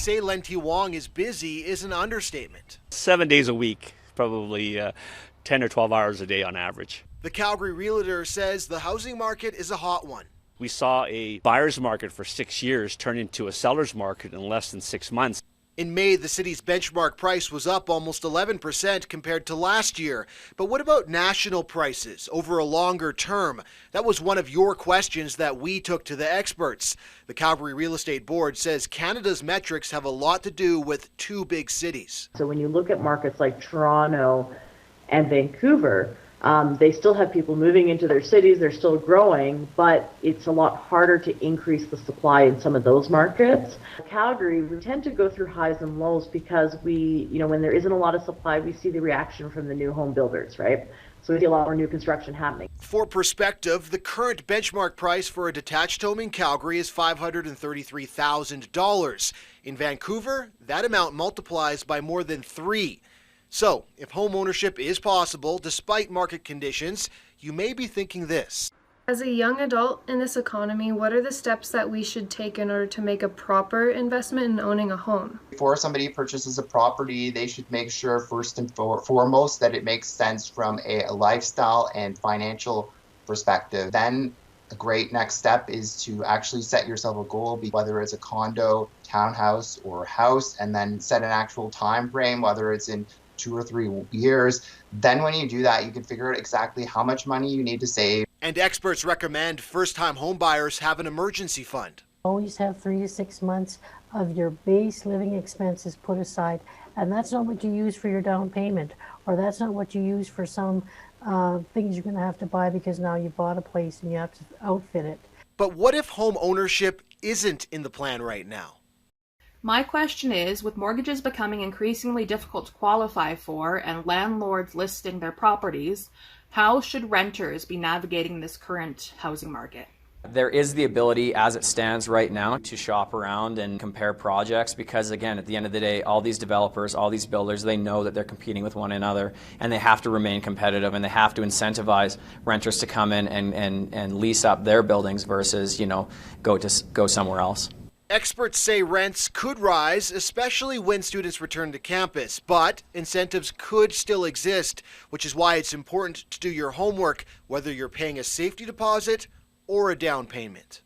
say Len T. Wong is busy is an understatement. 7 days a week, probably 10 or 12 hours a day on average. The Calgary realtor says the housing market is a hot one. We saw a buyer's market for 6 years turn into a seller's market in less than 6 months. In May, the city's benchmark price was up almost 11% compared to last year. But what about national prices over a longer term? That was one of your questions that we took to the experts. The Calgary Real Estate Board says Canada's metrics have a lot to do with two big cities. So when you look at markets like Toronto and Vancouver, they still have people moving into their cities, they're still growing, but it's a lot harder to increase the supply in some of those markets. Calgary, we tend to go through highs and lows because when there isn't a lot of supply, we see the reaction from the new home builders, right? So we see a lot more new construction happening. For perspective, the current benchmark price for a detached home in Calgary is $533,000. In Vancouver, that amount multiplies by more than 3. So, if home ownership is possible despite market conditions, you may be thinking this. As a young adult in this economy, what are the steps that we should take in order to make a proper investment in owning a home? Before somebody purchases a property, they should make sure first and foremost that it makes sense from a lifestyle and financial perspective. Then a great next step is to actually set yourself a goal, whether it's a condo, townhouse, or house, and then set an actual time frame, whether it's in 2 or 3 years. Then when you do that, you can figure out exactly how much money you need to save. And experts recommend first-time homebuyers have an emergency fund. Always have 3 to 6 months of your base living expenses put aside, and that's not what you use for your down payment, or that's not what you use for some things you're going to have to buy because now you bought a place and you have to outfit it. But what if home ownership isn't in the plan right now? My question is, with mortgages becoming increasingly difficult to qualify for and landlords listing their properties, how should renters be navigating this current housing market? There is the ability, as it stands right now, to shop around and compare projects because, again, at the end of the day, all these developers, all these builders, they know that they're competing with one another and they have to remain competitive and they have to incentivize renters to come in and lease up their buildings versus, go somewhere else. Experts say rents could rise, especially when students return to campus, but incentives could still exist, which is why it's important to do your homework, whether you're paying a safety deposit or a down payment.